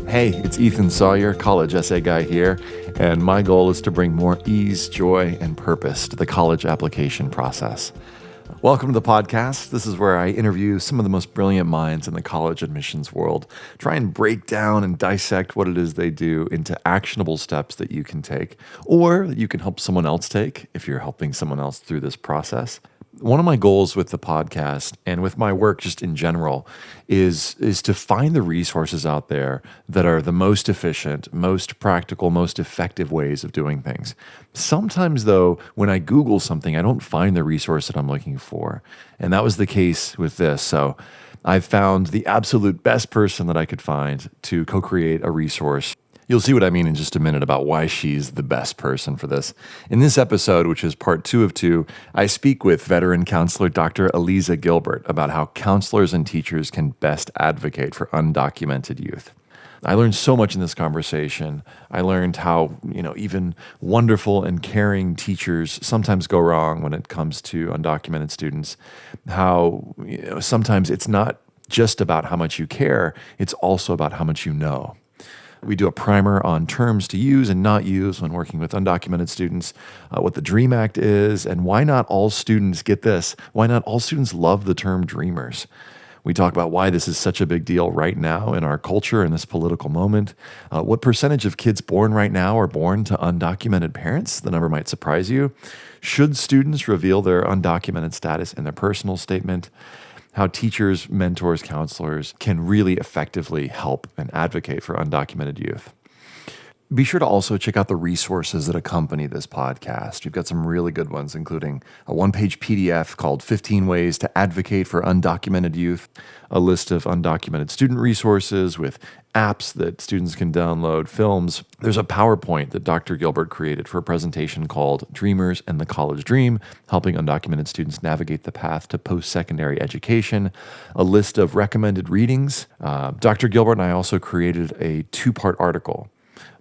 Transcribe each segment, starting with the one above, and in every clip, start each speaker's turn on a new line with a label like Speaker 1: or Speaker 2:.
Speaker 1: Hey, it's Ethan Sawyer, college essay guy here, and my goal is to bring more ease, joy, and purpose to the college application process. Welcome to the podcast. This is where I interview some of the most brilliant minds in the college admissions world, try and break down and dissect what it is they do into actionable steps that you can take, or that you can help someone else take if you're helping someone else through this process. One of my goals with the podcast and with my work just in general is to find the resources out there that are the most efficient, most practical, most effective ways of doing things. Sometimes, though, when I Google something, I don't find the resource that I'm looking for. And that was the case with this. So I've found the absolute best person that I could find to co-create a resource. You'll see what I mean in just a minute about why she's the best person for this. In this episode, which is part 2 of 2, I speak with veteran counselor Dr. Eliza Gilbert about how counselors and teachers can best advocate for undocumented youth. I learned so much in this conversation. I learned how, even wonderful and caring teachers sometimes go wrong when it comes to undocumented students. How, sometimes it's not just about how much you care, it's also about how much you know. We do a primer on terms to use and not use when working with undocumented students, what the DREAM Act is, and why not all students, get this, why not all students love the term dreamers. We talk about why this is such a big deal right now in our culture in this political moment. What percentage of kids born right now are born to undocumented parents? The number might surprise you. Should students reveal their undocumented status in their personal statement? How teachers, mentors, counselors can really effectively help and advocate for undocumented youth. Be sure to also check out the resources that accompany this podcast. We've got some really good ones, including a one-page PDF called 15 Ways to Advocate for Undocumented Youth, a list of undocumented student resources with apps that students can download, films. There's a PowerPoint that Dr. Gilbert created for a presentation called Dreamers and the College Dream, helping undocumented students navigate the path to post-secondary education, a list of recommended readings. Dr. Gilbert and I also created a 2-part article.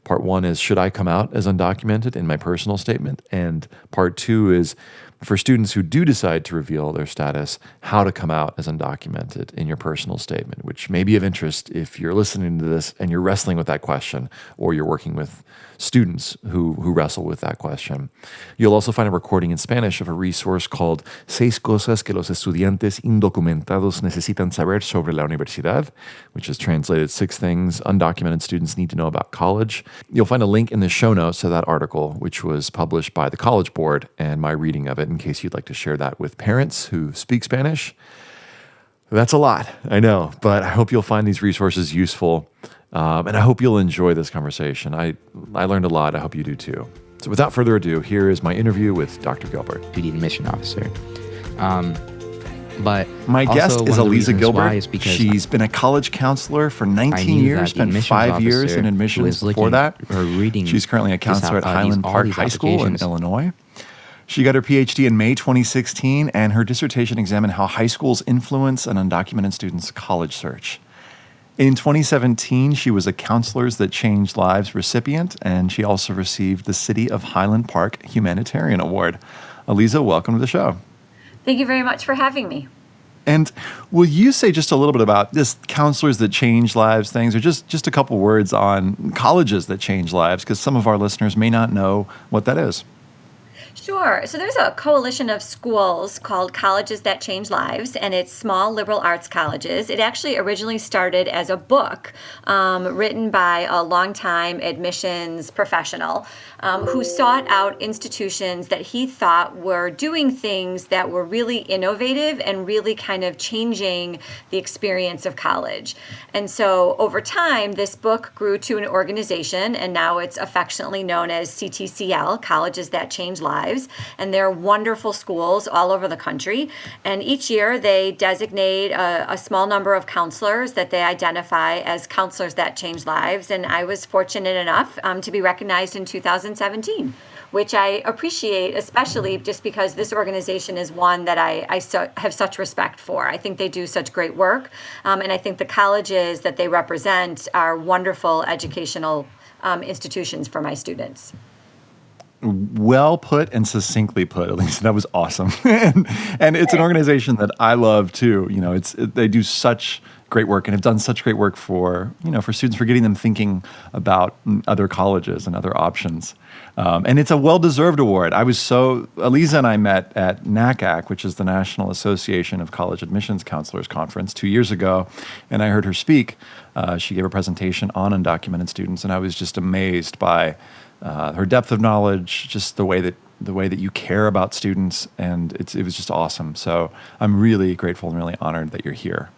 Speaker 1: Part 1 is, should I come out as undocumented in my personal statement? And part 2 is, for students who do decide to reveal their status, how to come out as undocumented in your personal statement, which may be of interest if you're listening to this and you're wrestling with that question, or you're working with students who wrestle with that question. You'll also find a recording in Spanish of a resource called Seis Cosas que los Estudiantes Indocumentados Necesitan Saber sobre la Universidad, which is translated 6 Things Undocumented Students Need to Know About College. You'll find a link in the show notes to that article, which was published by the College Board, and my reading of it, in case you'd like to share that with parents who speak Spanish. That's a lot, I know, but I hope you'll find these resources useful, and I hope you'll enjoy this conversation. I learned a lot. I hope you do too. So without further ado, here is my interview with Dr. Gilbert.
Speaker 2: Duty admission officer. But
Speaker 1: my guest is Eliza Gilbert.
Speaker 2: Is
Speaker 1: she's been a college counselor for 19 years, spent 5 years in admissions before that. She's currently a counselor at Highland Park High School in Illinois. She got her PhD in May 2016, and her dissertation examined how high schools influence an undocumented student's college search. In 2017, she was a Counselors That Change Lives recipient, and she also received the City of Highland Park Humanitarian Award. Eliza, welcome to the show.
Speaker 3: Thank you very much for having me.
Speaker 1: And will you say just a little bit about this Counselors That Change Lives things, or just a couple words on colleges that change lives, because some of our listeners may not know what that is.
Speaker 3: Sure. So there's a coalition of schools called Colleges That Change Lives, and it's small liberal arts colleges. It actually originally started as a book written by a longtime admissions professional who sought out institutions that he thought were doing things that were really innovative and really kind of changing the experience of college. And so over time, this book grew to an organization, and now it's affectionately known as CTCL, Colleges That Change Lives. And they're wonderful schools all over the country. And each year they designate a small number of counselors that they identify as counselors that change lives. And I was fortunate enough to be recognized in 2017, which I appreciate, especially just because this organization is one that I have such respect for. I think they do such great work. And I think the colleges that they represent are wonderful educational institutions for my students.
Speaker 1: Well put and succinctly put, at least. That was awesome. and it's an organization that I love too. You know, they do such great work and have done such great work for, for students, for getting them thinking about other colleges and other options. And it's a well-deserved award. Aliza and I met at NACAC, which is the National Association of College Admissions Counselors Conference 2 years ago, and I heard her speak. She gave a presentation on undocumented students, and I was just amazed by her depth of knowledge, just the way that you care about students, and it was just awesome. So I'm really grateful and really honored that you're here.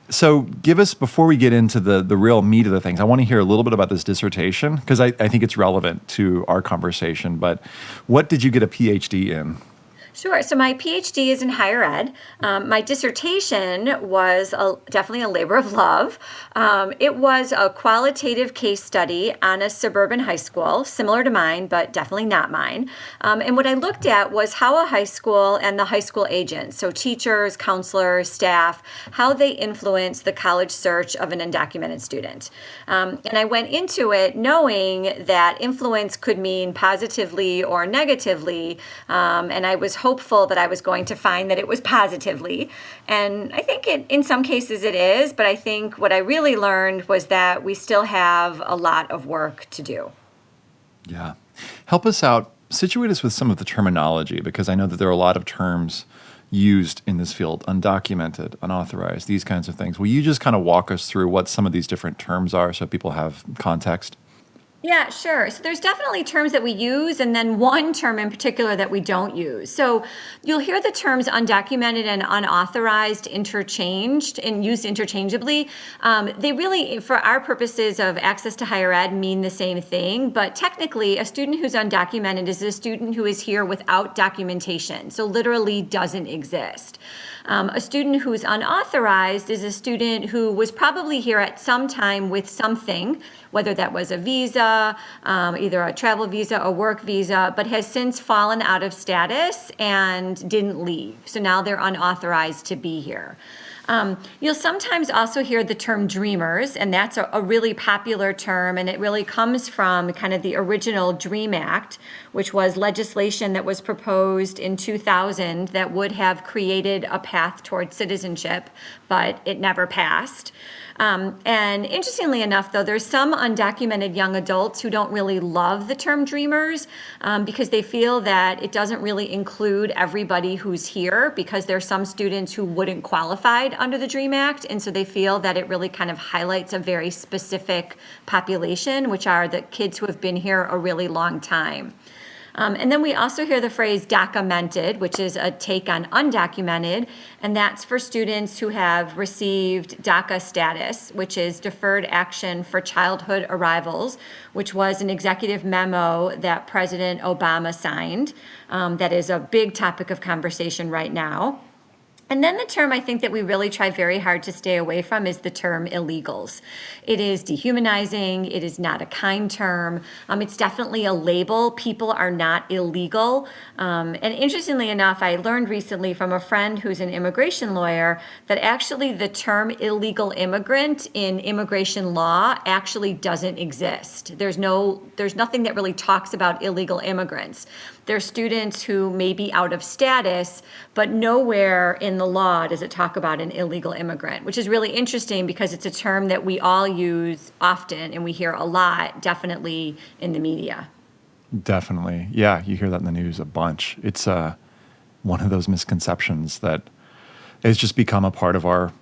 Speaker 1: So give us, before we get into the real meat of the things, I want to hear a little bit about this dissertation, because I think it's relevant to our conversation. But what did you get a PhD in?
Speaker 3: Sure. So my PhD is in higher ed. My dissertation was definitely a labor of love. It was a qualitative case study on a suburban high school, similar to mine, but definitely not mine. And what I looked at was how a high school and the high school agents, so teachers, counselors, staff, how they influence the college search of an undocumented student. And I went into it knowing that influence could mean positively or negatively, and I was hopeful that I was going to find that it was positively. And I think in some cases it is, but I think what I really learned was that we still have a lot of work to do.
Speaker 1: Yeah. Help us out, situate us with some of the terminology, because I know that there are a lot of terms used in this field: undocumented, unauthorized, these kinds of things. Will you just kind of walk us through what some of these different terms are so people have context?
Speaker 3: Yeah, sure. So there's definitely terms that we use, and then one term in particular that we don't use. So you'll hear the terms undocumented and unauthorized interchanged and used interchangeably. They really, for our purposes of access to higher ed, mean the same thing. But technically, a student who's undocumented is a student who is here without documentation, so literally doesn't exist. A student who's unauthorized is a student who was probably here at some time with something, whether that was a visa, either a travel visa or work visa, but has since fallen out of status and didn't leave. So now they're unauthorized to be here. You'll sometimes also hear the term dreamers, and that's a really popular term, and it really comes from kind of the original DREAM Act, which was legislation that was proposed in 2000 that would have created a path towards citizenship, but it never passed. And interestingly enough, though, there's some undocumented young adults who don't really love the term dreamers because they feel that it doesn't really include everybody who's here, because there's some students who wouldn't qualify under the DREAM Act. And so they feel that it really kind of highlights a very specific population, which are the kids who have been here a really long time. And then we also hear the phrase documented, which is a take on undocumented, and that's for students who have received DACA status, which is Deferred Action for Childhood Arrivals, which was an executive memo that President Obama signed. That is a big topic of conversation right now. And then the term I think that we really try very hard to stay away from is the term illegals. It is dehumanizing. It is not a kind term. It's definitely a label. People are not illegal. And interestingly enough, I learned recently from a friend who's an immigration lawyer that actually the term illegal immigrant in immigration law actually doesn't exist. There's nothing that really talks about illegal immigrants. They're students who may be out of status, but nowhere in the law does it talk about an illegal immigrant, which is really interesting because it's a term that we all use often and we hear a lot, definitely in the media.
Speaker 1: Definitely. Yeah, you hear that in the news a bunch. It's one of those misconceptions that has just become a part of our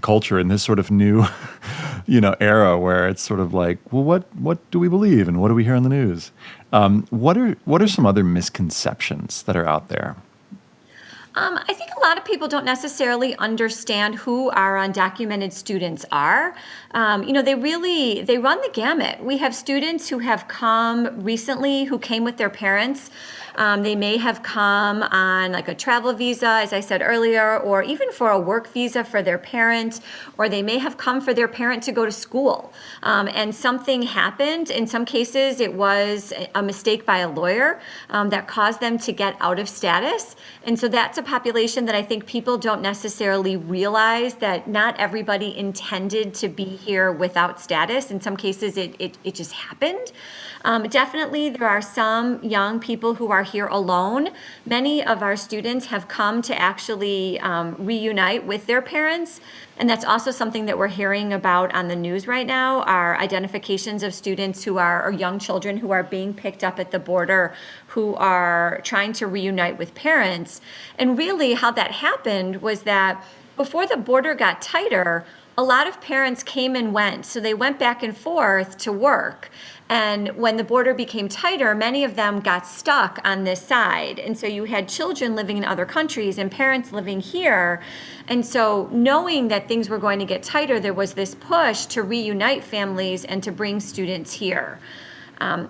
Speaker 1: culture in this sort of new, era where it's sort of like, well, what do we believe and what do we hear on the news? What are some other misconceptions that are out there?
Speaker 3: I think a lot of people don't necessarily understand who our undocumented students are. They run the gamut. We have students who have come recently who came with their parents. They may have come on like a travel visa, as I said earlier, or even for a work visa for their parent, or they may have come for their parent to go to school. And something happened. In some cases, it was a mistake by a lawyer that caused them to get out of status. And so that's a population that I think people don't necessarily realize, that not everybody intended to be here without status. In some cases, it just happened. Definitely, there are some young people who are here alone. Many of our students have come to actually reunite with their parents. And that's also something that we're hearing about on the news right now, are identifications of students who are, or young children who are being picked up at the border, who are trying to reunite with parents. And really how that happened was that before the border got tighter, a lot of parents came and went. So they went back and forth to work. And when the border became tighter, many of them got stuck on this side. And so you had children living in other countries and parents living here. And so knowing that things were going to get tighter, there was this push to reunite families and to bring students here.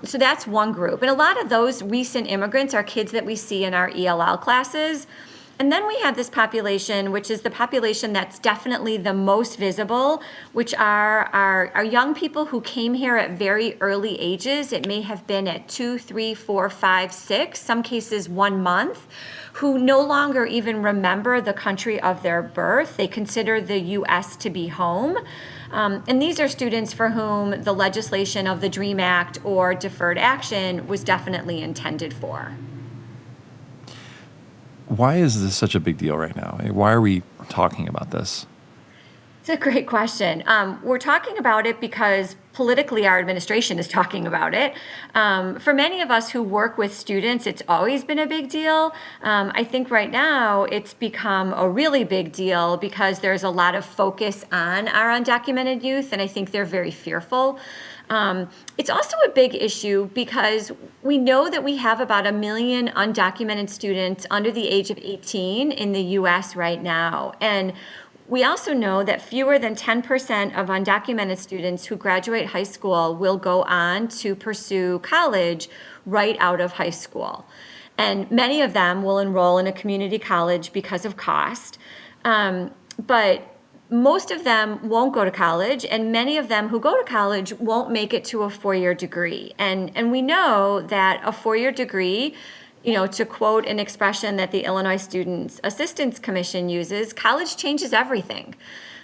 Speaker 3: So that's one group. And a lot of those recent immigrants are kids that we see in our ELL classes. And then we have this population, which is the population that's definitely the most visible, which are our young people who came here at very early ages. It may have been at 2, 3, 4, 5, 6, some cases 1 month, who no longer even remember the country of their birth. They consider the U.S. to be home. And these are students for whom the legislation of the DREAM Act or deferred action was definitely intended for.
Speaker 1: Why is this such a big deal right now? Why are we talking about this?
Speaker 3: It's a great question. We're talking about it because politically our administration is talking about it. For many of us who work with students, it's always been a big deal. I think right now it's become a really big deal because there's a lot of focus on our undocumented youth, and I think they're very fearful. It's also a big issue because we know that we have about 1 million undocumented students under the age of 18 in the U.S. right now. And we also know that fewer than 10% of undocumented students who graduate high school will go on to pursue college right out of high school. And many of them will enroll in a community college because of cost. But most of them won't go to college, and many of them who go to college won't make it to a 4-year degree. And we know that a 4-year degree, to quote an expression that the Illinois Student Assistance Commission uses, college changes everything.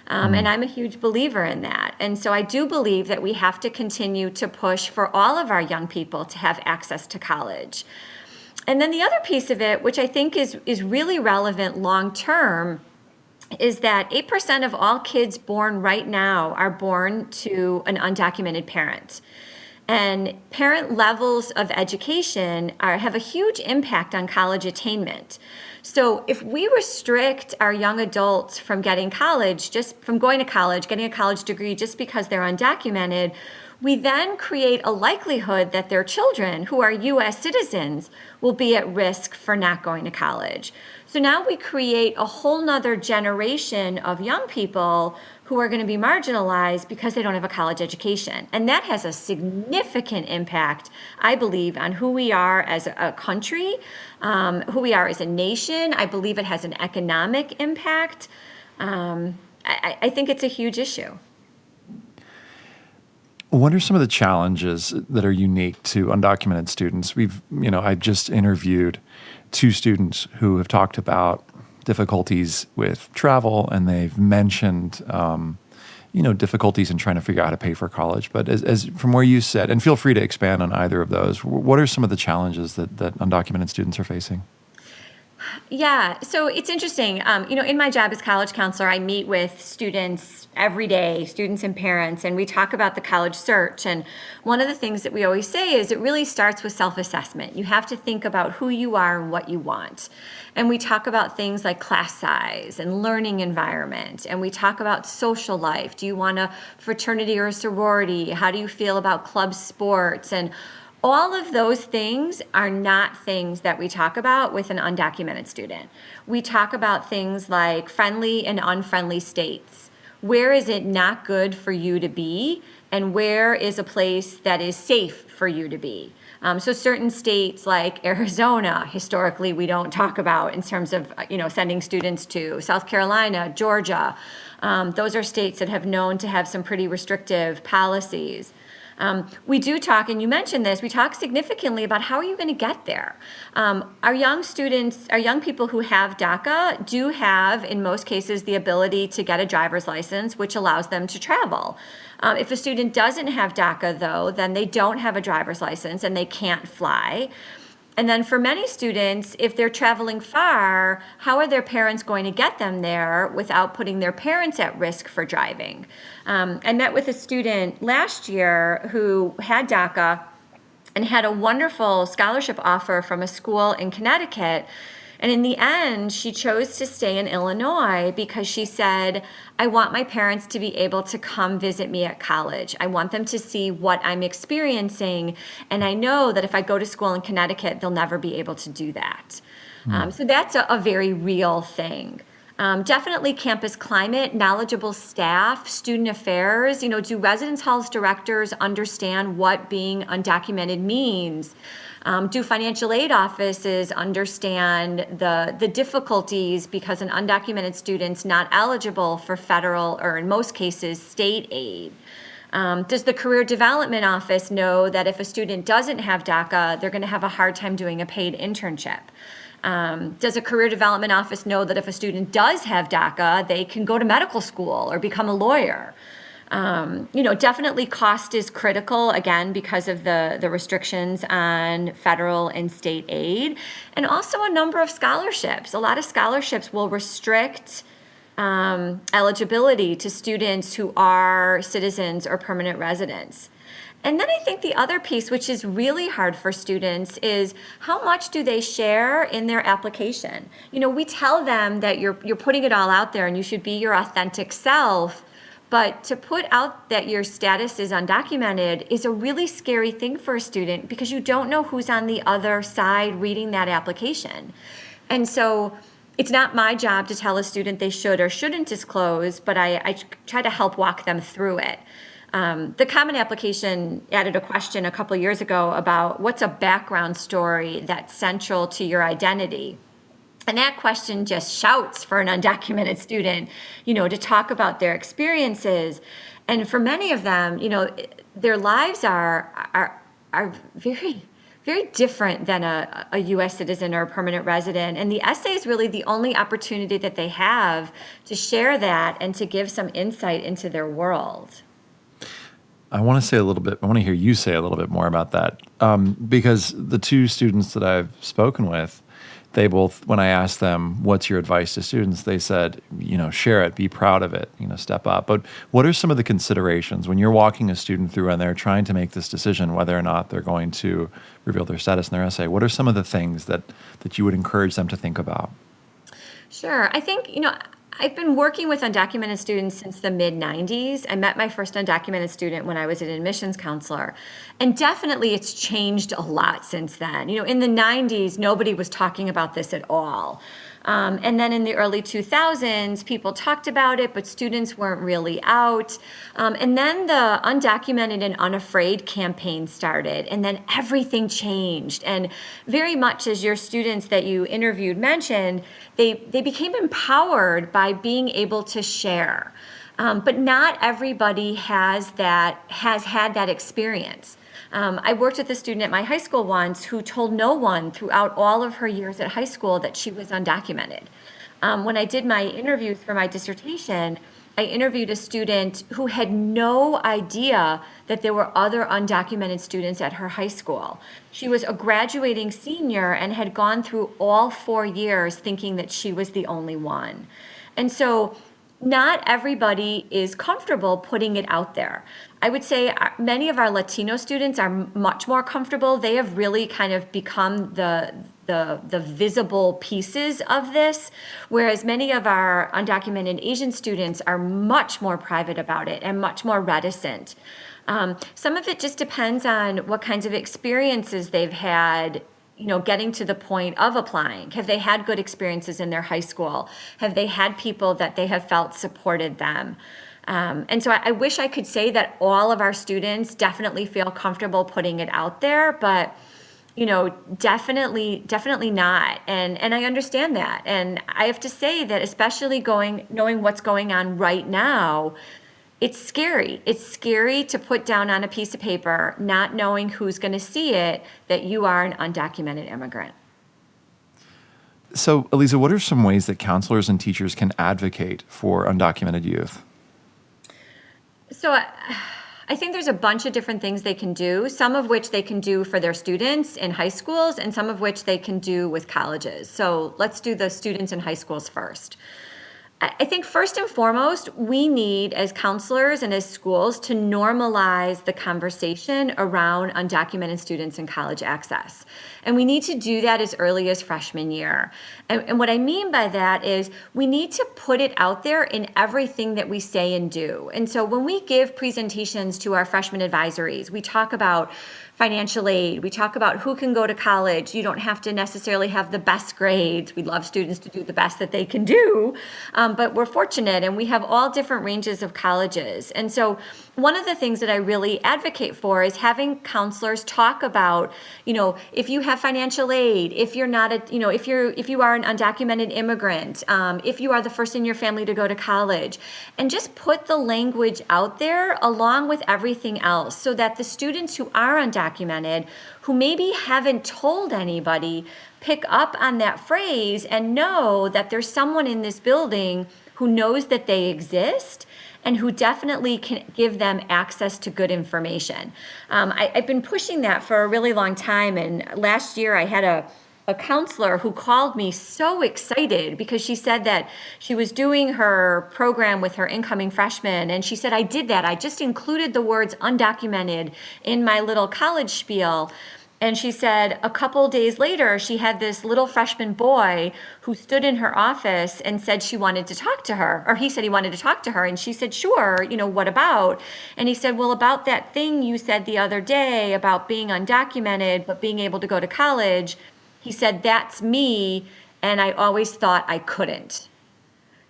Speaker 3: And I'm a huge believer in that. And so I do believe that we have to continue to push for all of our young people to have access to college. And then the other piece of it, which I think is really relevant long term, is that 8% of all kids born right now are born to an undocumented parent. And parent levels of education have a huge impact on college attainment. So if we restrict our young adults from getting college, just from going to college, getting a college degree just because they're undocumented, we then create a likelihood that their children, who are U.S. citizens, will be at risk for not going to college. So now we create a whole nother generation of young people who are going to be marginalized because they don't have a college education. And that has a significant impact, I believe, on who we are as a country, who we are as a nation. I believe it has an economic impact. I think it's a huge issue.
Speaker 1: What are some of the challenges that are unique to undocumented students? I just interviewed 2 students who have talked about difficulties with travel, and they've mentioned, difficulties in trying to figure out how to pay for college. But as from where you sit, and feel free to expand on either of those, what are some of the challenges that undocumented students are facing?
Speaker 3: Yeah, so it's interesting. In my job as college counselor, I meet with students every day, students and parents, and we talk about the college search. And one of the things that we always say is it really starts with self-assessment. You have to think about who you are and what you want. And we talk about things like class size and learning environment. And we talk about social life. Do you want a fraternity or a sorority? How do you feel about club sports? And all of those things are not things that we talk about with an undocumented student. We talk about things like friendly and unfriendly states. Where is it not good for you to be? And where is a place that is safe for you to be? So certain states like Arizona, historically, we don't talk about in terms of, sending students to. South Carolina, Georgia. Those are states that have known to have some pretty restrictive policies. We do talk, and you mentioned this, we talk significantly about how are you going to get there. Our young students, our young people who have DACA do have, in most cases, the ability to get a driver's license, which allows them to travel. If a student doesn't have DACA, though, then they don't have a driver's license and they can't fly. And then for many students, if they're traveling far, how are their parents going to get them there without putting their parents at risk for driving? I met with a student last year who had DACA and had a wonderful scholarship offer from a school in Connecticut. And in the end, she chose to stay in Illinois because she said, I want my parents to be able to come visit me at college. I want them to see what I'm experiencing. And I know that if I go to school in Connecticut, they'll never be able to do that. So that's a very real thing. Definitely campus climate, knowledgeable staff, student affairs. Do residence halls directors understand what being undocumented means? Do financial aid offices understand the difficulties because an undocumented student's not eligible for federal or, in most cases, state aid? Does the Career Development Office know that if a student doesn't have DACA, they're going to have a hard time doing a paid internship? Does a Career Development Office know that if a student does have DACA, they can go to medical school or become a lawyer? Definitely cost is critical, again, because of the restrictions on federal and state aid, and also a number of scholarships. A lot of scholarships will restrict eligibility to students who are citizens or permanent residents. And then I think the other piece, which is really hard for students, is how much do they share in their application? We tell them that you're putting it all out there and you should be your authentic self. But to put out that your status is undocumented is a really scary thing for a student because you don't know who's on the other side reading that application. And so it's not my job to tell a student they should or shouldn't disclose, but I try to help walk them through it. The Common Application added a question a couple years ago about what's a background story that's central to your identity. And that question just shouts for an undocumented student, to talk about their experiences. And for many of them, their lives are very, very different than a U.S. citizen or a permanent resident. And the essay is really the only opportunity that they have to share that and to give some insight into their world.
Speaker 1: I want to hear you say a little bit more about that, because the two students that I've spoken with, they both, when I asked them, what's your advice to students, they said, share it, be proud of it, step up. But what are some of the considerations when you're walking a student through and they're trying to make this decision whether or not they're going to reveal their status in their essay? What are some of the things that you would encourage them to think about?
Speaker 3: Sure. I think, I've been working with undocumented students since the mid-90s. I met my first undocumented student when I was an admissions counselor. And definitely it's changed a lot since then. In the 90s, nobody was talking about this at all. And then in the early 2000s, people talked about it, but students weren't really out. And then the Undocumented and Unafraid campaign started, and then everything changed. And very much as your students that you interviewed mentioned, they became empowered by being able to share. But not everybody has had that experience. I worked with a student at my high school once who told no one throughout all of her years at high school that she was undocumented. When I did my interviews for my dissertation, I interviewed a student who had no idea that there were other undocumented students at her high school. She was a graduating senior and had gone through all 4 years thinking that she was the only one. And so not everybody is comfortable putting it out there. I would say many of our Latino students are much more comfortable. They have really kind of become the visible pieces of this, whereas many of our undocumented Asian students are much more private about it and much more reticent. Some of it just depends on what kinds of experiences they've had, getting to the point of applying. Have they had good experiences in their high school? Have they had people that they have felt supported them? And so I wish I could say that all of our students definitely feel comfortable putting it out there, but definitely not. And I understand that. And I have to say that especially knowing what's going on right now, it's scary. It's scary to put down on a piece of paper, not knowing who's going to see it, that you are an undocumented immigrant.
Speaker 1: So, Elisa, what are some ways that counselors and teachers can advocate for undocumented youth?
Speaker 3: So I think there's a bunch of different things they can do, some of which they can do for their students in high schools and some of which they can do with colleges. So let's do the students in high schools first. I think first and foremost, we need as counselors and as schools to normalize the conversation around undocumented students and college access. And we need to do that as early as freshman year. And what I mean by that is we need to put it out there in everything that we say and do. And so when we give presentations to our freshman advisories, we talk about financial aid. We talk about who can go to college. You don't have to necessarily have the best grades. We love students to do the best that they can do, but we're fortunate and we have all different ranges of colleges. And so one of the things that I really advocate for is having counselors talk about, if you have financial aid, if you're not if you are an undocumented immigrant, if you are the first in your family to go to college, and just put the language out there along with everything else so that the students who are undocumented, who maybe haven't told anybody, pick up on that phrase and know that there's someone in this building who knows that they exist and who definitely can give them access to good information. I've been pushing that for a really long time, and last year I had a counselor who called me so excited because she said that she was doing her program with her incoming freshmen, and she said, I did that. I just included the words undocumented in my little college spiel. And she said a couple days later, she had this little freshman boy who stood in her office and said she wanted to talk to her, or he said he wanted to talk to her. And she said, sure, what about? And he said, well, about that thing you said the other day about being undocumented, but being able to go to college. He said, that's me. And I always thought I couldn't.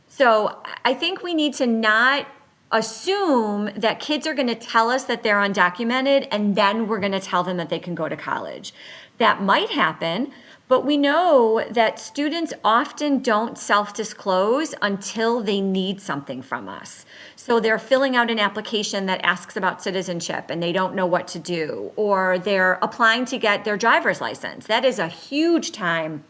Speaker 3: So I think we need to not assume that kids are going to tell us that they're undocumented and then we're going to tell them that they can go to college. That might happen, but we know that students often don't self-disclose until they need something from us. So they're filling out an application that asks about citizenship and they don't know what to do, or they're applying to get their driver's license. That is a huge time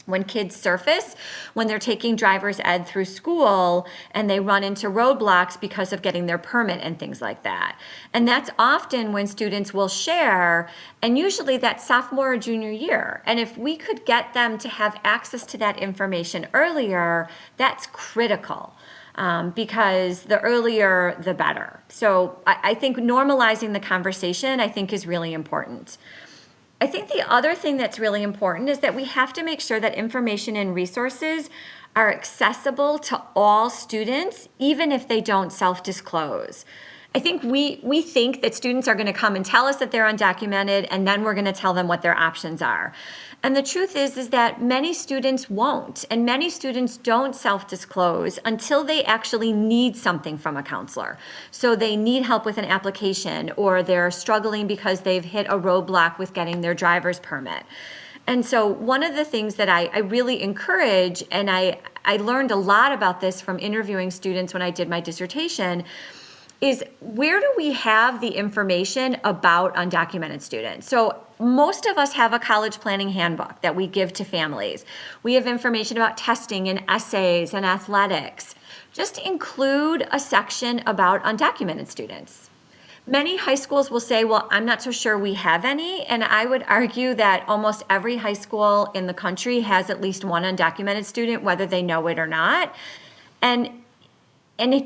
Speaker 3: when kids surface, when they're taking driver's ed through school and they run into roadblocks because of getting their permit and things like that. And that's often when students will share, and usually that's sophomore or junior year. And if we could get them to have access to that information earlier, that's critical. Because the earlier, the better. So I think normalizing the conversation, I think, is really important. I think the other thing that's really important is that we have to make sure that information and resources are accessible to all students, even if they don't self-disclose. I think we think that students are going to come and tell us that they're undocumented, and then we're going to tell them what their options are. And the truth is that many students won't, and many students don't self-disclose until they actually need something from a counselor. So they need help with an application, or they're struggling because they've hit a roadblock with getting their driver's permit. And so one of the things that I really encourage, and I learned a lot about this from interviewing students when I did my dissertation, is where do we have the information about undocumented students? So most of us have a college planning handbook that we give to families. We have information about testing and essays and athletics. Just include a section about undocumented students. Many high schools will say, well, I'm not so sure we have any. And I would argue that almost every high school in the country has at least one undocumented student, whether they know it or not. And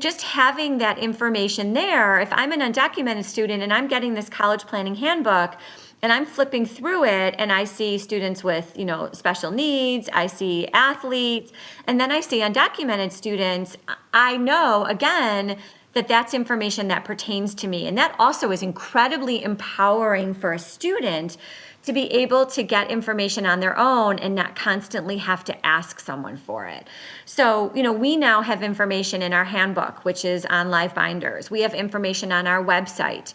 Speaker 3: just having that information there, if I'm an undocumented student and I'm getting this college planning handbook and I'm flipping through it and I see students with, special needs, I see athletes, and then I see undocumented students, I know, again, that that's information that pertains to me. And that also is incredibly empowering for a student to be able to get information on their own and not constantly have to ask someone for it. So, we now have information in our handbook, which is on live binders. We have information on our website.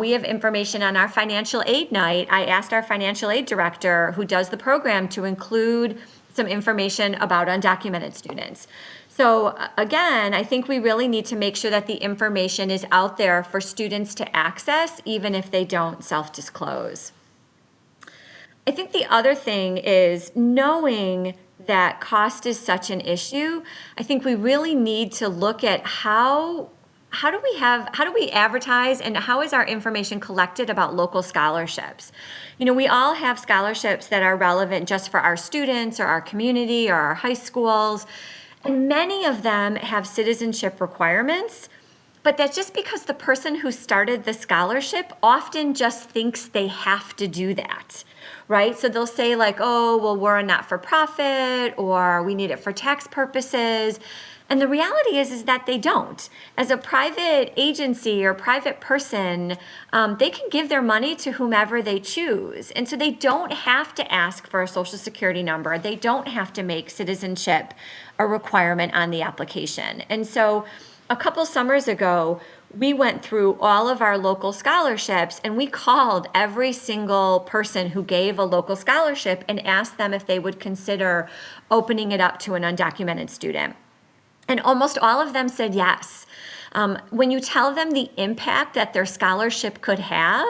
Speaker 3: We have information on our financial aid night. I asked our financial aid director who does the program to include some information about undocumented students. So again, I think we really need to make sure that the information is out there for students to access, even if they don't self-disclose. I think the other thing is knowing that cost is such an issue. I think we really need to look at how how do we advertise, and how is our information collected about local scholarships? We all have scholarships that are relevant just for our students or our community or our high schools, and many of them have citizenship requirements. But that's just because the person who started the scholarship often just thinks they have to do that, right? So they'll say, like, oh, well, we're a not-for-profit, or we need it for tax purposes. And the reality is that they don't. As a private agency or private person, they can give their money to whomever they choose. And so they don't have to ask for a social security number. They don't have to make citizenship a requirement on the application. And so a couple summers ago, we went through all of our local scholarships, and we called every single person who gave a local scholarship and asked them if they would consider opening it up to an undocumented student. And almost all of them said yes. When you tell them the impact that their scholarship could have,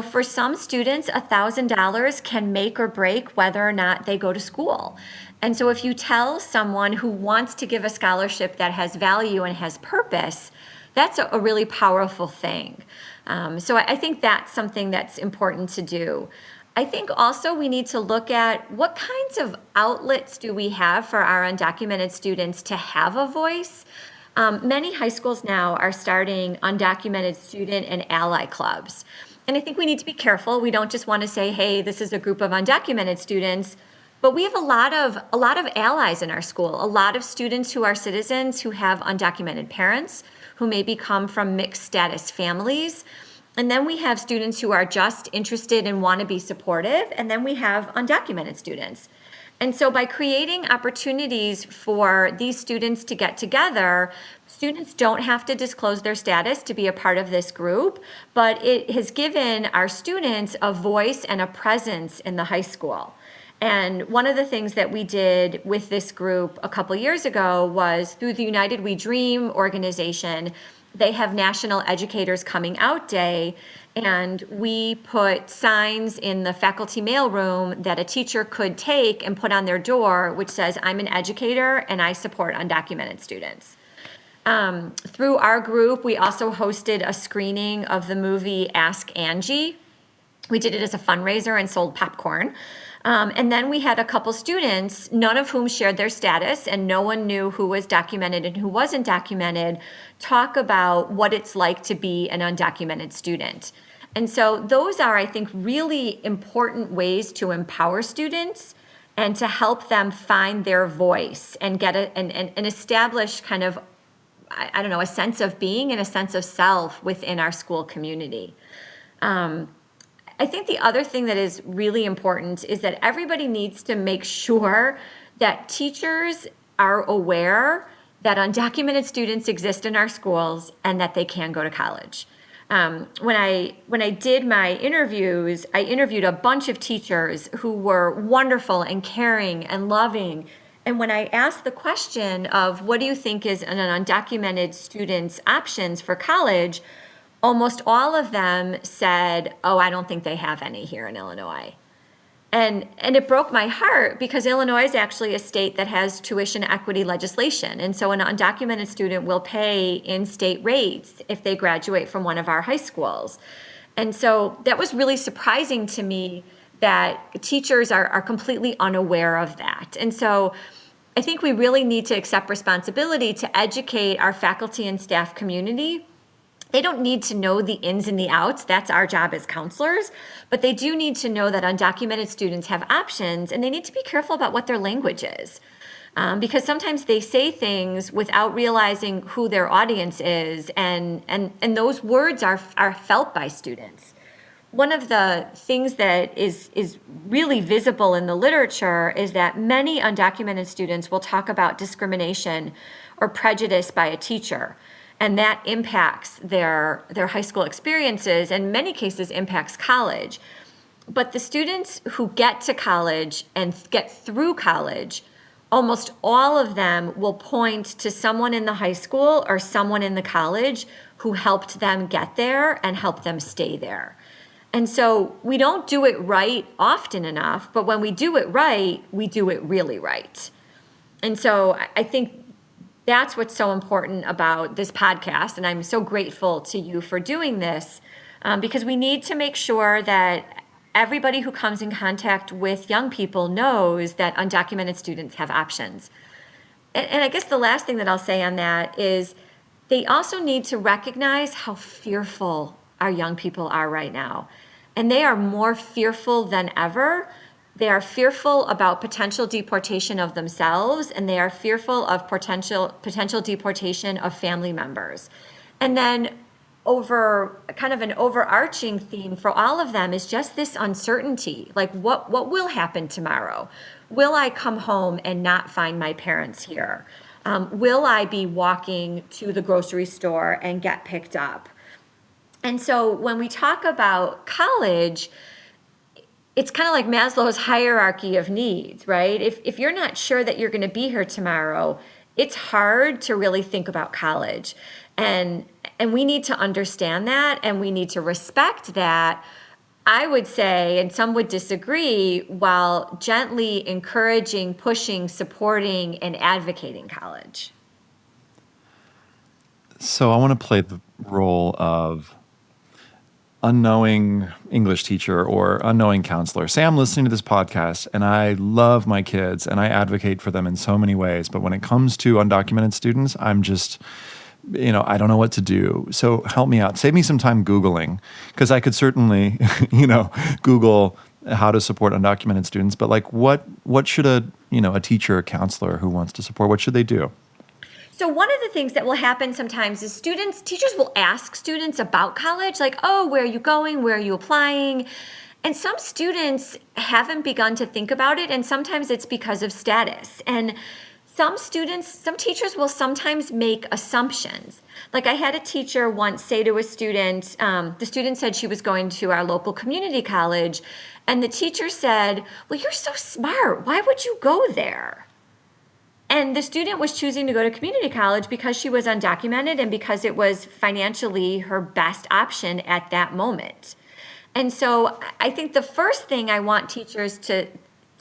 Speaker 3: for some students, $1,000 can make or break whether or not they go to school. And so if you tell someone who wants to give a scholarship that has value and has purpose, that's a really powerful thing. So I think that's something that's important to do. I think also we need to look at what kinds of outlets do we have for our undocumented students to have a voice. Many high schools now are starting undocumented student and ally clubs. And I think we need to be careful. We don't just want to say, hey, this is a group of undocumented students, but we have a lot of allies in our school, a lot of students who are citizens who have undocumented parents, who maybe come from mixed status families. And then we have students who are just interested and want to be supportive. And then we have undocumented students. And so by creating opportunities for these students to get together, students don't have to disclose their status to be a part of this group, but it has given our students a voice and a presence in the high school. And one of the things that we did with this group a couple years ago was through the United We Dream organization. They have National Educators Coming Out Day, and we put signs in the faculty mailroom that a teacher could take and put on their door, which says, I'm an educator and I support undocumented students. Through our group, we also hosted a screening of the movie Ask Angie. We did it as a fundraiser and sold popcorn. And then we had a couple students, none of whom shared their status, and no one knew who was documented and who wasn't documented, talk about what it's like to be an undocumented student. And so those are, I think, really important ways to empower students and to help them find their voice and get and establish kind of, I don't know, a sense of being and a sense of self within our school community. I think the other thing that is really important is that everybody needs to make sure that teachers are aware that undocumented students exist in our schools and that they can go to college. When I did my interviews, I interviewed a bunch of teachers who were wonderful and caring and loving. And when I asked the question of what do you think is an undocumented student's options for college, almost all of them said, oh, I don't think they have any here in Illinois. And it broke my heart because Illinois is actually a state that has tuition equity legislation. And so an undocumented student will pay in-state rates if they graduate from one of our high schools. And so that was really surprising to me that teachers are completely unaware of that. And so I think we really need to accept responsibility to educate our faculty and staff community. They don't need to know the ins and the outs. That's our job as counselors. But they do need to know that undocumented students have options, and they need to be careful about what their language is. Because sometimes they say things without realizing who their audience is, and those words are felt by students. One of the things that is really visible in the literature is that many undocumented students will talk about discrimination or prejudice by a teacher. And that impacts their high school experiences, and in many cases impacts college. But the students who get to college and get through college, almost all of them will point to someone in the high school or someone in the college who helped them get there and helped them stay there. And so we don't do it right often enough, but when we do it right, we do it really right. And so I think That's what's so important about this podcast. And I'm so grateful to you for doing this, because we need to make sure that everybody who comes in contact with young people knows that undocumented students have options. And I guess the last thing that I'll say on that is they also need to recognize how fearful our young people are right now. And they are more fearful than ever. They are fearful about potential deportation of themselves, and they are fearful of potential deportation of family members. And then over kind of an overarching theme for all of them is just this uncertainty. Like what will happen tomorrow? Will I come home and not find my parents here? Will I be walking to the grocery store and get picked up? And so when we talk about college, it's kind of like Maslow's hierarchy of needs, right? If you're not sure that you're going to be here tomorrow, it's hard to really think about college. And we need to understand that, and we need to respect that. I would say, and some would disagree, while gently encouraging, pushing, supporting, and advocating college.
Speaker 1: So I want to play the role of unknowing English teacher or unknowing counselor. Say I'm listening to this podcast and I love my kids and I advocate for them in so many ways. But when it comes to undocumented students, I'm just, I don't know what to do. So help me out. Save me some time Googling, because I could certainly, Google how to support undocumented students. But like, what should a teacher or counselor who wants to support, what should they do?
Speaker 3: So one of the things that will happen sometimes is teachers will ask students about college, like, oh, where are you going? Where are you applying? And some students haven't begun to think about it, and sometimes it's because of status. And some teachers will sometimes make assumptions. Like I had a teacher once say to a student, the student said she was going to our local community college, and the teacher said, well, you're so smart. Why would you go there? And the student was choosing to go to community college because she was undocumented and because it was financially her best option at that moment. And so I think the first thing I want teachers to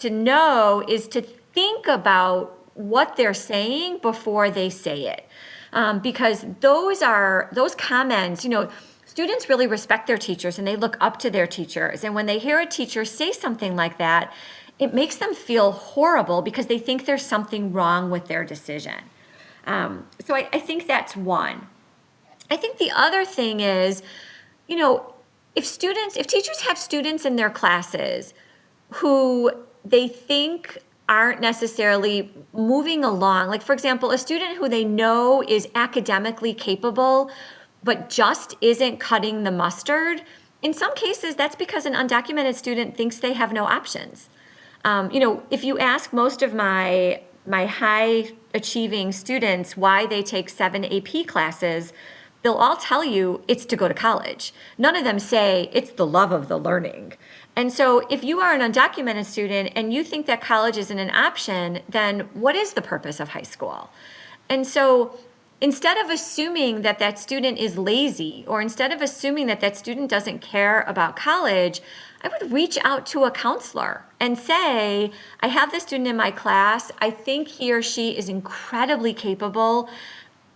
Speaker 3: know is to think about what they're saying before they say it. Because those comments, students really respect their teachers and they look up to their teachers. And when they hear a teacher say something like that, it makes them feel horrible because they think there's something wrong with their decision. So I think that's one. I think the other thing is, if teachers have students in their classes who they think aren't necessarily moving along, like for example, a student who they know is academically capable, but just isn't cutting the mustard, in some cases, that's because an undocumented student thinks they have no options. If you ask most of my high achieving students why they take 7 AP classes, they'll all tell you it's to go to college. None of them say it's the love of the learning. And so if you are an undocumented student and you think that college isn't an option, then what is the purpose of high school? And so instead of assuming that that student is lazy, or instead of assuming that that student doesn't care about college, I would reach out to a counselor and say, I have this student in my class. I think he or she is incredibly capable.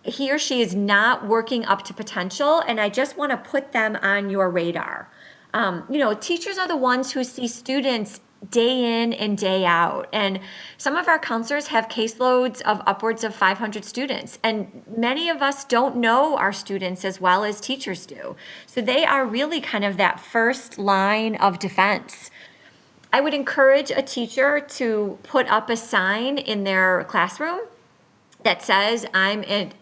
Speaker 3: He or she is not working up to potential, and I just want to put them on your radar. Teachers are the ones who see students day in and day out. And some of our counselors have caseloads of upwards of 500 students. And many of us don't know our students as well as teachers do. So they are really kind of that first line of defense. I would encourage a teacher to put up a sign in their classroom that says, I'm an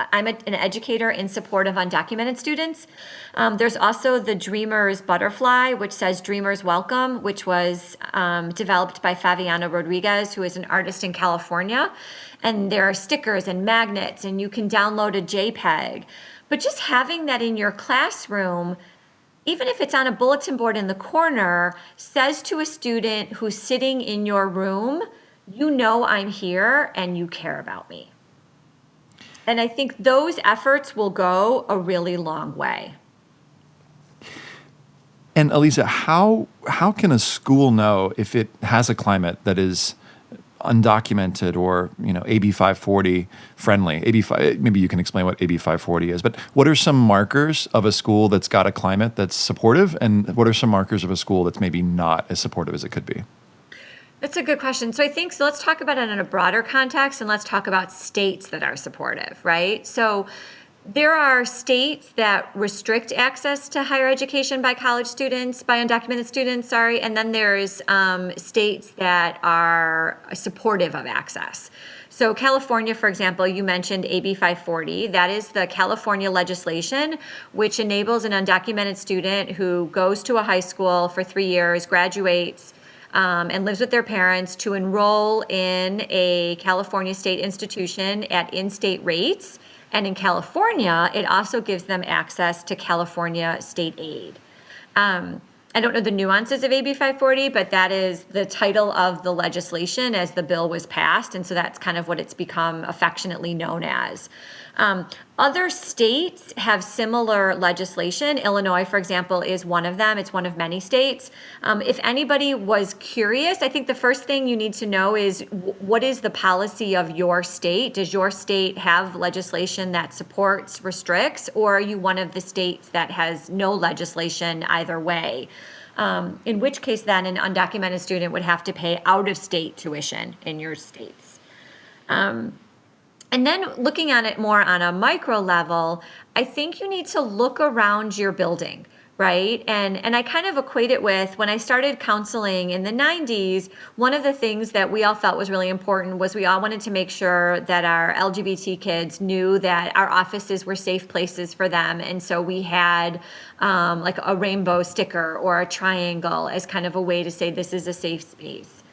Speaker 3: educator in support of undocumented students. There's also the Dreamers Butterfly, which says Dreamers Welcome, which was developed by Fabiana Rodriguez, who is an artist in California. And there are stickers and magnets, and you can download a JPEG. But just having that in your classroom, even if it's on a bulletin board in the corner, says to a student who's sitting in your room, I'm here and you care about me. And I think those efforts will go a really long way.
Speaker 1: And Elisa, how can a school know if it has a climate that is undocumented or AB 540 friendly? AB 5, maybe you can explain what AB 540 is. But what are some markers of a school that's got a climate that's supportive, and what are some markers of a school that's maybe not as supportive as it could be?
Speaker 3: That's a good question. So I think, so let's talk about it in a broader context and let's talk about states that are supportive, right? So there are states that restrict access to higher education by college students, by undocumented students, sorry, and then there's states that are supportive of access. So California, for example, you mentioned AB 540. That is the California legislation which enables an undocumented student who goes to a high school for 3 years, graduates, and lives with their parents to enroll in a California state institution at in-state rates. And in California, it also gives them access to California state aid. I don't know the nuances of AB 540, but that is the title of the legislation as the bill was passed. And so that's kind of what it's become affectionately known as. Other states have similar legislation. Illinois, for example, is one of them. It's one of many states. If anybody was curious, I think the first thing you need to know is what is the policy of your state? Does your state have legislation that supports, restricts, or are you one of the states that has no legislation either way? In which case, then, an undocumented student would have to pay out-of-state tuition in your states. And then looking at it more on a micro level, I think you need to look around your building, right? And I kind of equate it with when I started counseling in the 90s, one of the things that we all felt was really important was we all wanted to make sure that our LGBT kids knew that our offices were safe places for them. And so we had like a rainbow sticker or a triangle as kind of a way to say this is a safe space.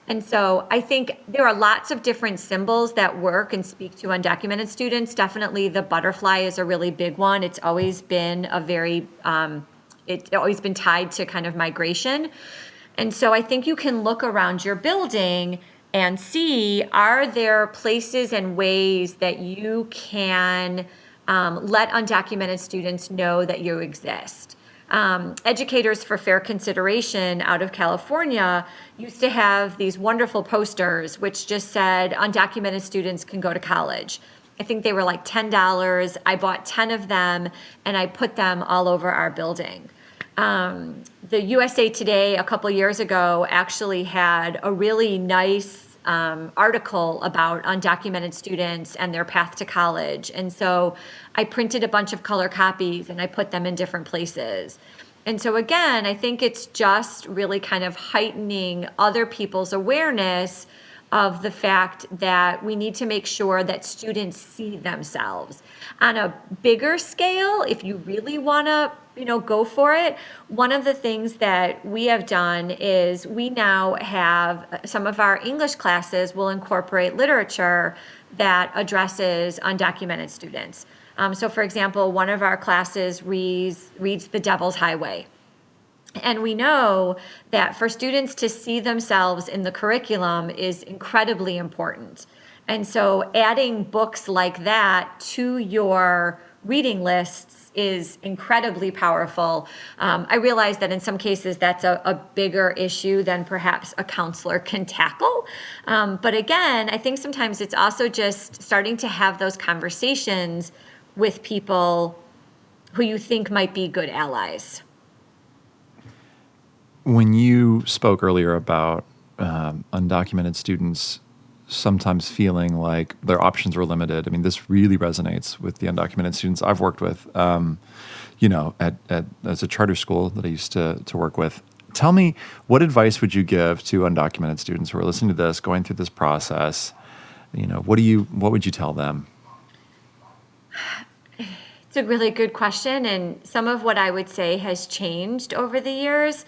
Speaker 3: And so I think there are lots of different symbols that work and speak to undocumented students. Definitely the butterfly is a really big one. It's always been it's always been tied to kind of migration. And so I think you can look around your building and see, are there places and ways that you can let undocumented students know that you exist? Educators for Fair Consideration out of California used to have these wonderful posters which just said undocumented students can go to college. I think they were like $10. I bought 10 of them and I put them all over our building. The USA Today a couple years ago actually had a really nice article about undocumented students and their path to college. And so I printed a bunch of color copies and I put them in different places. And so again, I think it's just really kind of heightening other people's awareness of the fact that we need to make sure that students see themselves. On a bigger scale, if you really want to go for it. One of the things that we have done is we now have some of our English classes will incorporate literature that addresses undocumented students. So for example, one of our classes reads The Devil's Highway. And we know that for students to see themselves in the curriculum is incredibly important. And so adding books like that to your reading lists is incredibly powerful. I realize that in some cases that's a bigger issue than perhaps a counselor can tackle. But again, I think sometimes it's also just starting to have those conversations with people who you think might be good allies.
Speaker 1: When you spoke earlier about undocumented students sometimes feeling like their options were limited, I mean, this really resonates with the undocumented students I've worked with, as a charter school that I used to work with. Tell me, what advice would you give to undocumented students who are listening to this, going through this process? What would you tell them?
Speaker 3: It's a really good question, and some of what I would say has changed over the years.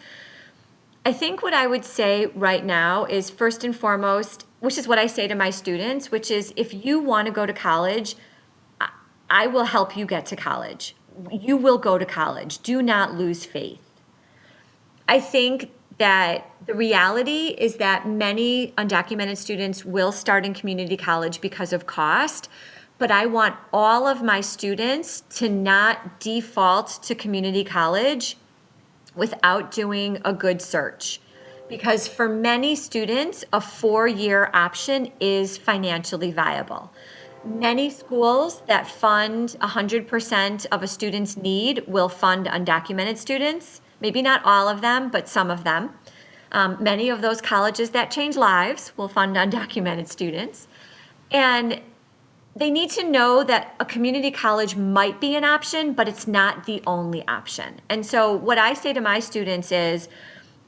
Speaker 3: I think what I would say right now is first and foremost, which is what I say to my students, which is if you want to go to college, I will help you get to college. You will go to college. Do not lose faith. I think that the reality is that many undocumented students will start in community college because of cost, but I want all of my students to not default to community college without doing a good search. because for many students, a 4-year option is financially viable. Many schools that fund 100% of a student's need will fund undocumented students. Maybe not all of them, but some of them. Many of those colleges that change lives will fund undocumented students. And they need to know that a community college might be an option, but it's not the only option. And so what I say to my students is,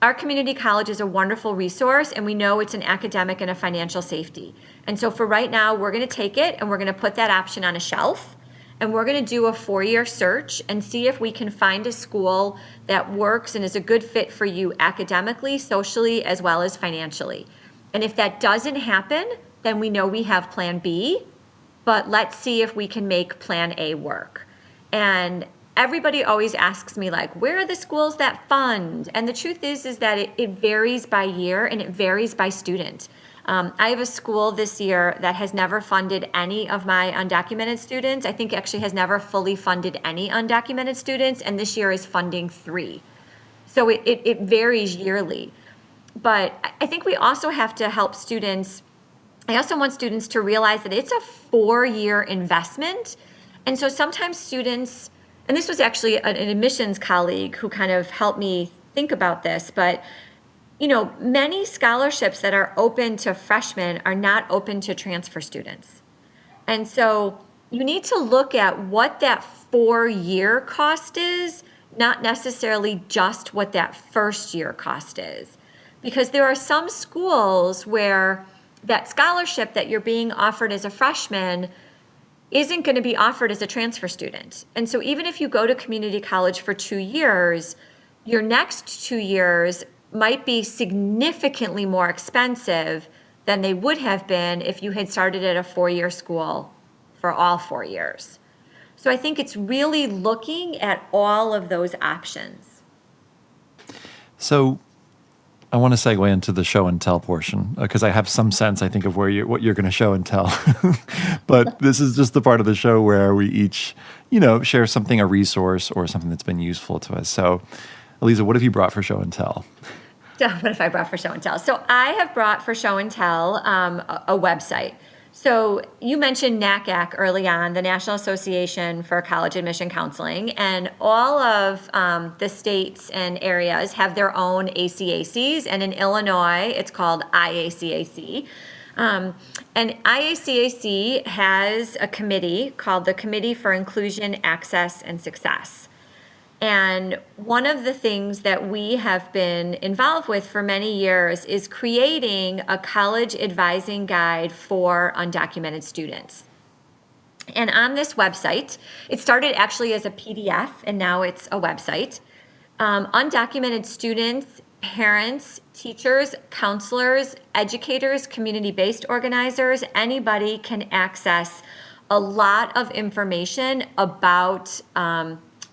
Speaker 3: our community college is a wonderful resource, and we know it's an academic and a financial safety. And so for right now, we're going to take it and we're going to put that option on a shelf, and we're going to do a 4-year search and see if we can find a school that works and is a good fit for you academically, socially, as well as financially. And if that doesn't happen, then we know we have plan B, but let's see if we can make plan A work. And everybody always asks me, like, where are the schools that fund? And the truth is that it varies by year and it varies by student. I have a school this year that has never funded any of my undocumented students. I think actually has never fully funded any undocumented students, and this year is funding 3. So it varies yearly. But I think we also have to help students. I also want students to realize that it's a 4-year investment. And so sometimes students, and this was actually an admissions colleague who kind of helped me think about this, but many scholarships that are open to freshmen are not open to transfer students. And so you need to look at what that 4-year cost is, not necessarily just what that first year cost is. Because there are some schools where that scholarship that you're being offered as a freshman isn't going to be offered as a transfer student. And so even if you go to community college for 2 years, your next 2 years might be significantly more expensive than they would have been if you had started at a 4-year school for all 4 years. So I think it's really looking at all of those options.
Speaker 1: So I want to segue into the show and tell portion because I have some sense, I think, of what you're going to show and tell. But this is just the part of the show where we each, share something, a resource or something that's been useful to us. So, Eliza, what have you brought for show and tell?
Speaker 3: So what have I brought for show and tell? So I have brought for show and tell a website. So you mentioned NACAC early on, the National Association for College Admission Counseling, and all of the states and areas have their own ACACs, and in Illinois, it's called IACAC. And IACAC has a committee called the Committee for Inclusion, Access, and Success. And one of the things that we have been involved with for many years is creating a college advising guide for undocumented students. And on this website, it started actually as a PDF, and now it's a website. Undocumented students, parents, teachers, counselors, educators, community-based organizers, anybody can access a lot of information about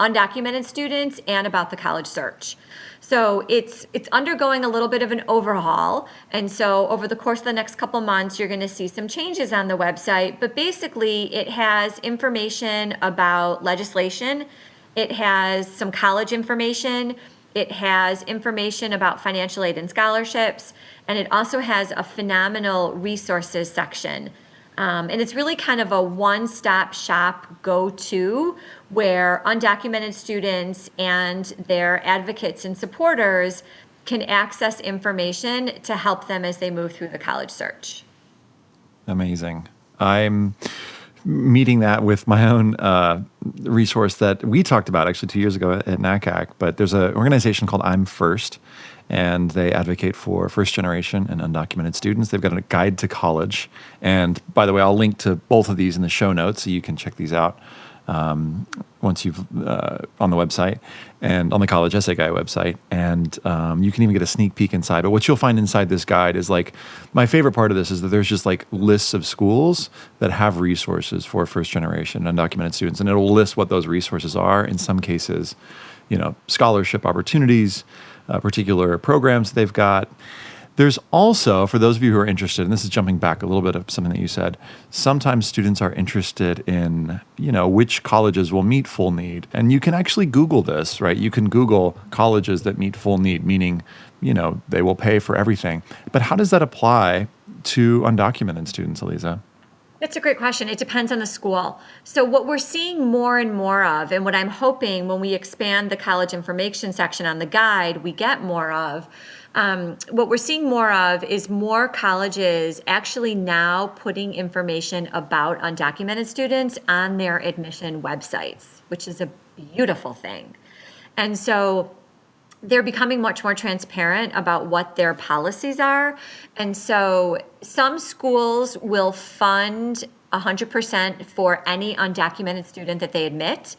Speaker 3: undocumented students and about the college search. So it's undergoing a little bit of an overhaul. And so over the course of the next couple months, you're going to see some changes on the website. But basically, it has information about legislation. It has some college information. It has information about financial aid and scholarships. And it also has a phenomenal resources section. And it's really kind of a one-stop shop go-to where undocumented students and their advocates and supporters can access information to help them as they move through the college search.
Speaker 1: Amazing. I'm meeting that with my own resource that we talked about actually 2 years ago at NACAC, but there's an organization called I'm First, and they advocate for first-generation and undocumented students. They've got a guide to college. And by the way, I'll link to both of these in the show notes so you can check these out once you've on the website and on the College Essay Guy website. And you can even get a sneak peek inside. But what you'll find inside this guide is my favorite part of this is that there's just lists of schools that have resources for first-generation undocumented students. And it'll list what those resources are. In some cases, scholarship opportunities, particular programs they've got. There's also, for those of you who are interested, and this is jumping back a little bit of something that you said, sometimes students are interested in, which colleges will meet full need. And you can actually Google this, right? You can Google colleges that meet full need, meaning, they will pay for everything. But how does that apply to undocumented students, Eliza?
Speaker 3: That's a great question. It depends on the school. So what we're seeing more and more of, and what I'm hoping when we expand the college information section on the guide, we get more of, what we're seeing more of is more colleges actually now putting information about undocumented students on their admission websites, which is a beautiful thing. And so they're becoming much more transparent about what their policies are. And so some schools will fund 100% for any undocumented student that they admit.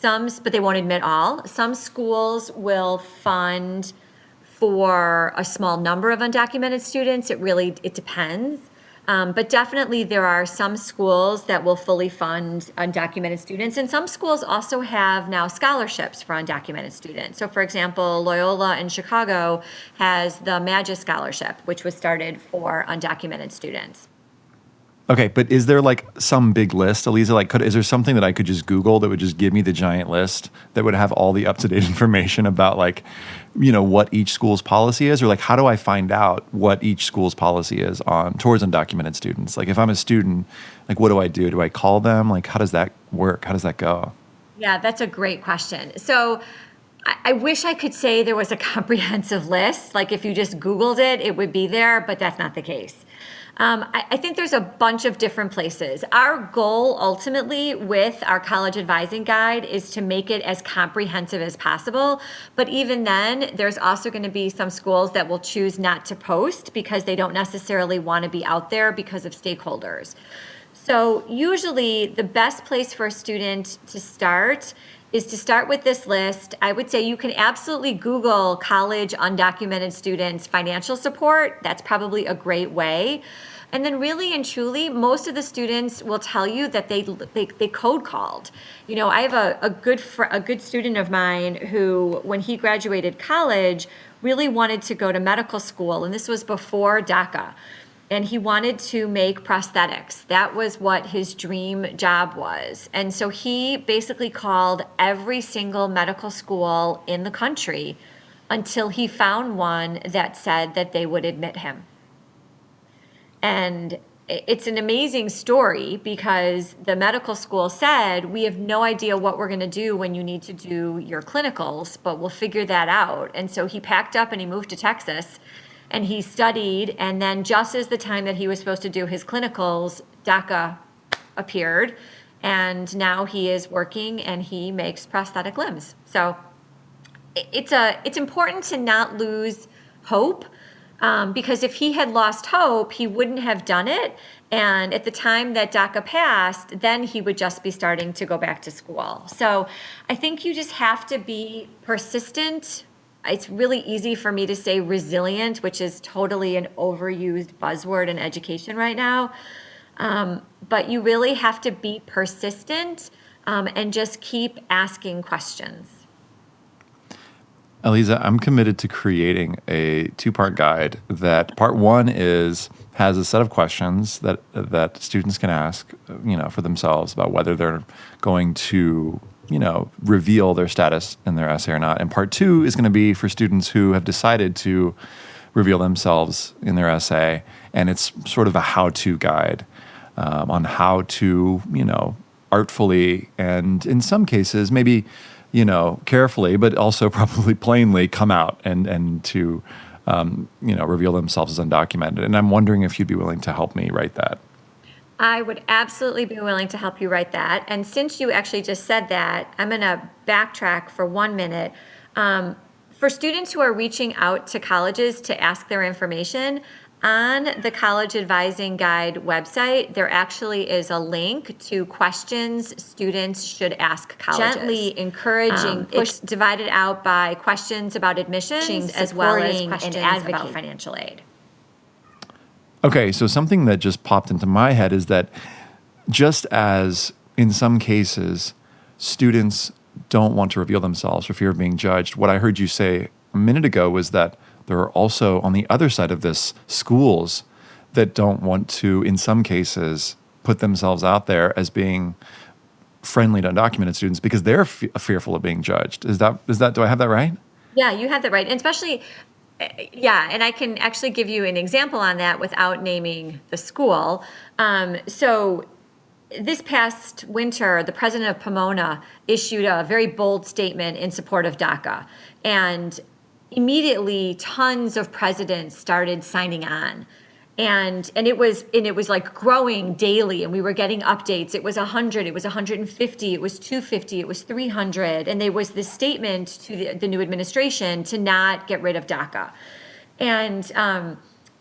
Speaker 3: But they won't admit all. Some schools will fund for a small number of undocumented students. It depends. But definitely there are some schools that will fully fund undocumented students, and some schools also have now scholarships for undocumented students. So for example, Loyola in Chicago has the Magis Scholarship, which was started for undocumented students.
Speaker 1: Okay, but is there like some big list, Eliza? Is there something that I could just Google that would just give me the giant list that would have all the up-to-date information about what each school's policy is? Or how do I find out what each school's policy is towards undocumented students? If I'm a student, what do I do? Do I call them? How does that work? How does that go?
Speaker 3: Yeah, that's a great question. So I wish I could say there was a comprehensive list. If you just Googled it, it would be there, but that's not the case. I think there's a bunch of different places. Our goal ultimately with our college advising guide is to make it as comprehensive as possible. But even then, there's also going to be some schools that will choose not to post because they don't necessarily want to be out there because of stakeholders. So usually the best place for a student to start is to start with this list. I would say you can absolutely Google college undocumented students financial support. That's probably a great way. And then really and truly, most of the students will tell you that they code called. I have a good student of mine who, when he graduated college, really wanted to go to medical school. And this was before DACA. And he wanted to make prosthetics. That was what his dream job was. And so he basically called every single medical school in the country until he found one that said that they would admit him. And it's an amazing story because the medical school said, we have no idea what we're going to do when you need to do your clinicals, but we'll figure that out. And so he packed up and he moved to Texas. And he studied, and then just as the time that he was supposed to do his clinicals, DACA appeared, and now he is working and he makes prosthetic limbs. So it's important to not lose hope, because if he had lost hope, he wouldn't have done it. And at the time that DACA passed, then he would just be starting to go back to school. So I think you just have to be persistent. It's really easy for me to say resilient, which is totally an overused buzzword in education right now. But you really have to be persistent and just keep asking questions.
Speaker 1: Eliza, I'm committed to creating a 2-part guide that part 1 has a set of questions that students can ask, for themselves about whether they're going to reveal their status in their essay or not. And part 2 is going to be for students who have decided to reveal themselves in their essay. And it's sort of a how-to guide on how to, artfully and in some cases maybe, carefully, but also probably plainly come out and to, reveal themselves as undocumented. And I'm wondering if you'd be willing to help me write that.
Speaker 3: I would absolutely be willing to help you write that. And since you actually just said that, I'm going to backtrack for 1 minute. For students who are reaching out to colleges to ask their information, on the College Advising Guide website, there actually is a link to questions students should ask colleges. Gently encouraging, it's divided out by questions about admissions as well as questions about financial aid.
Speaker 1: Okay, so something that just popped into my head is that just as in some cases students don't want to reveal themselves for fear of being judged, what I heard you say a minute ago was that there are also, on the other side of this, schools that don't want to, in some cases, put themselves out there as being friendly to undocumented students because they're fearful of being judged. Do I have that right?
Speaker 3: Yeah, you have that right. And especially, yeah, and I can actually give you an example on that without naming the school. So this past winter, the president of Pomona issued a very bold statement in support of DACA. And immediately, tons of presidents started signing on. And it was like growing daily, and we were getting updates. It was 100, it was 150, it was 250, it was 300, and there was this statement to the new administration to not get rid of DACA. And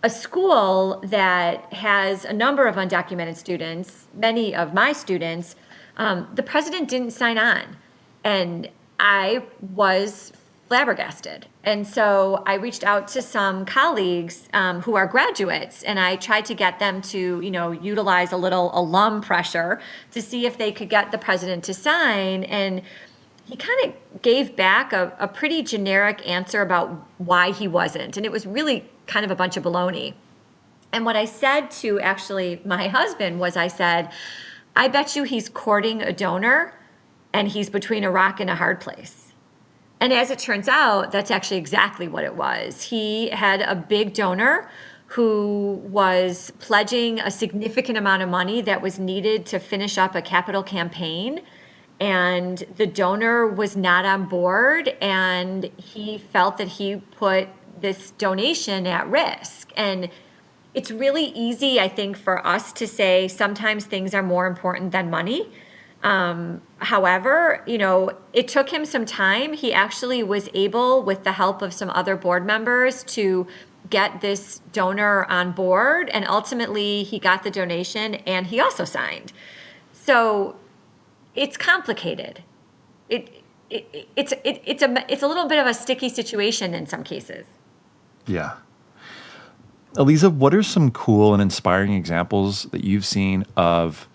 Speaker 3: a school that has a number of undocumented students, many of my students, the president didn't sign on, and I was flabbergasted. And so I reached out to some colleagues who are graduates, and I tried to get them to, utilize a little alum pressure to see if they could get the president to sign. And he kind of gave back a pretty generic answer about why he wasn't. And it was really kind of a bunch of baloney. And what I said to actually my husband was, I said, I bet you he's courting a donor and he's between a rock and a hard place. And as it turns out, that's actually exactly what it was. He had a big donor who was pledging a significant amount of money that was needed to finish up a capital campaign. And the donor was not on board, and he felt that he put this donation at risk. And it's really easy, I think, for us to say sometimes things are more important than money. However, it took him some time. He actually was able, with the help of some other board members, to get this donor on board. And ultimately, he got the donation and he also signed. So it's complicated. It's a little bit of a sticky situation in some cases.
Speaker 1: Yeah. Eliza, what are some cool and inspiring examples that you've seen of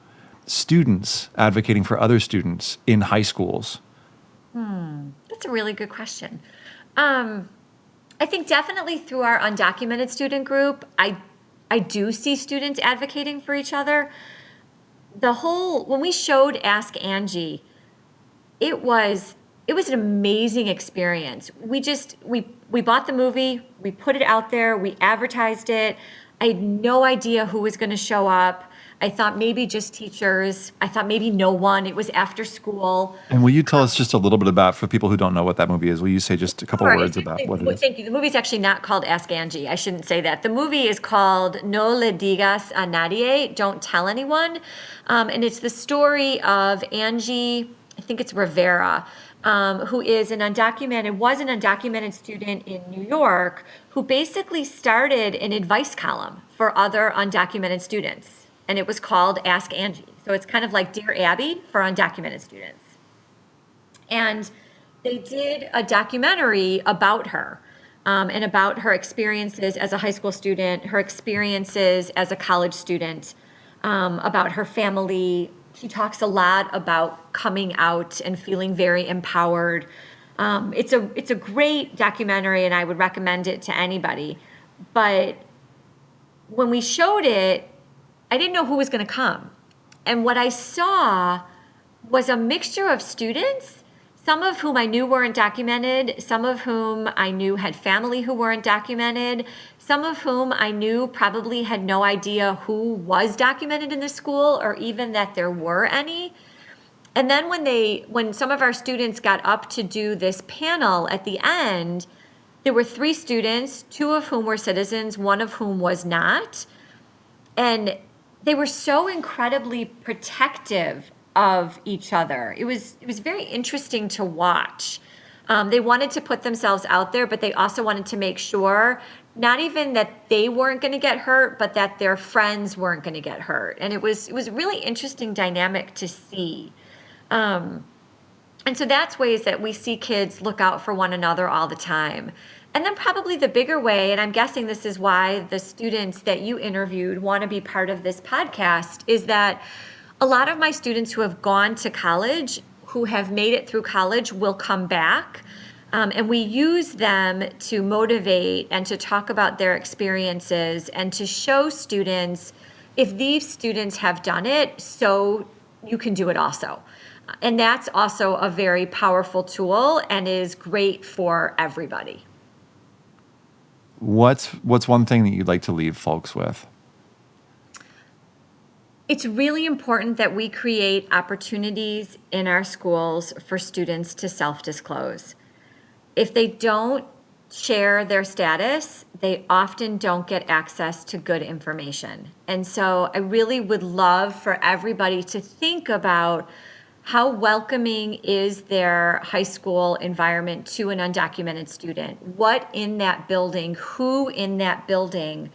Speaker 1: students advocating for other students in high schools?
Speaker 3: That's a really good question. I think definitely through our undocumented student group, I do see students advocating for each other. When we showed Ask Angie, it was an amazing experience. We bought the movie, we put it out there, we advertised it. I had no idea who was going to show up. I thought maybe just teachers. I thought maybe no one. It was after school.
Speaker 1: And will you tell us just a little bit about, for people who don't know what that movie is, will you say just a couple words about what it is?
Speaker 3: Thank you. The movie's actually not called Ask Angie. I shouldn't say that. The movie is called No Le Digas a Nadie, Don't Tell Anyone. And it's the story of Angie, I think it's Rivera, who was an undocumented student in New York, who basically started an advice column for other undocumented students. And it was called Ask Angie. So it's kind of like Dear Abby for undocumented students. And they did a documentary about her and about her experiences as a high school student, her experiences as a college student, about her family. She talks a lot about coming out and feeling very empowered. It's a great documentary, and I would recommend it to anybody. But when we showed it, I didn't know who was going to come. And what I saw was a mixture of students, some of whom I knew weren't documented, some of whom I knew had family who weren't documented, some of whom I knew probably had no idea who was documented in the school or even that there were any. And then when some of our students got up to do this panel at the end, there were 3 students, 2 of whom were citizens, 1 of whom was not. And they were so incredibly protective of each other. It was very interesting to watch. They wanted to put themselves out there, but they also wanted to make sure not even that they weren't going to get hurt, but that their friends weren't going to get hurt. And it was a really interesting dynamic to see. And so that's ways that we see kids look out for one another all the time. And then probably the bigger way, and I'm guessing this is why the students that you interviewed want to be part of this podcast, is that a lot of my students who have gone to college, who have made it through college, will come back. And we use them to motivate and to talk about their experiences and to show students, if these students have done it, so you can do it also. And that's also a very powerful tool and is great for everybody.
Speaker 1: What's one thing that you'd like to leave folks with?
Speaker 3: It's really important that we create opportunities in our schools for students to self-disclose. If they don't share their status, they often don't get access to good information. And so I really would love for everybody to think about how welcoming is their high school environment to an undocumented student? What in that building, who in that building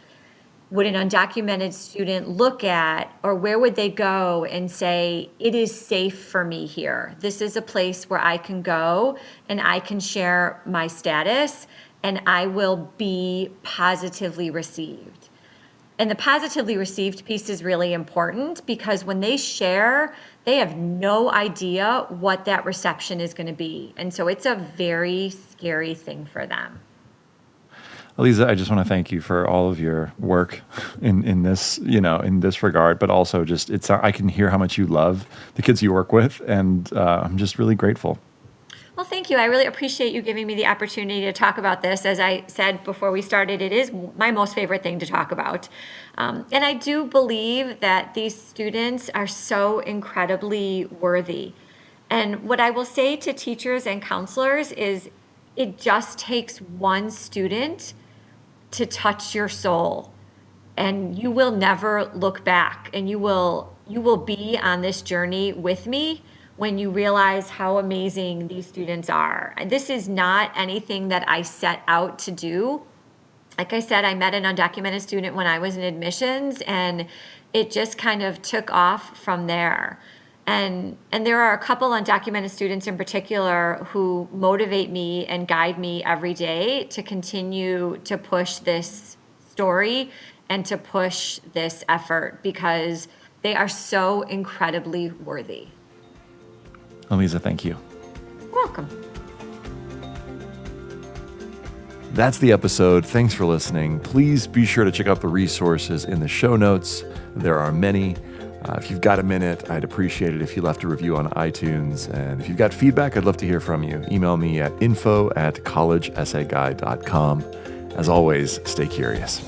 Speaker 3: would an undocumented student look at, or where would they go and say, it is safe for me here? This is a place where I can go and I can share my status and I will be positively received. And the positively received piece is really important because when they share, they have no idea what that reception is going to be. And so it's a very scary thing for them.
Speaker 1: Aliza, I just want to thank you for all of your work in this, in this regard, but also just I can hear how much you love the kids you work with, and I'm just really grateful.
Speaker 3: Well, thank you. I really appreciate you giving me the opportunity to talk about this. As I said before we started, it is my most favorite thing to talk about. And I do believe that these students are so incredibly worthy. And what I will say to teachers and counselors is it just takes one student to touch your soul, and you will never look back, and you will be on this journey with me when you realize how amazing these students are. And this is not anything that I set out to do. Like I said, I met an undocumented student when I was in admissions, and it just kind of took off from there. And there are a couple undocumented students in particular who motivate me and guide me every day to continue to push this story and to push this effort because they are so incredibly worthy.
Speaker 1: Aliza, thank you.
Speaker 3: You're welcome.
Speaker 1: That's the episode. Thanks for listening. Please be sure to check out the resources in the show notes. There are many. If you've got a minute, I'd appreciate it if you left a review on iTunes. And if you've got feedback, I'd love to hear from you. Email me at info@collegeessayguy.com. As always, stay curious.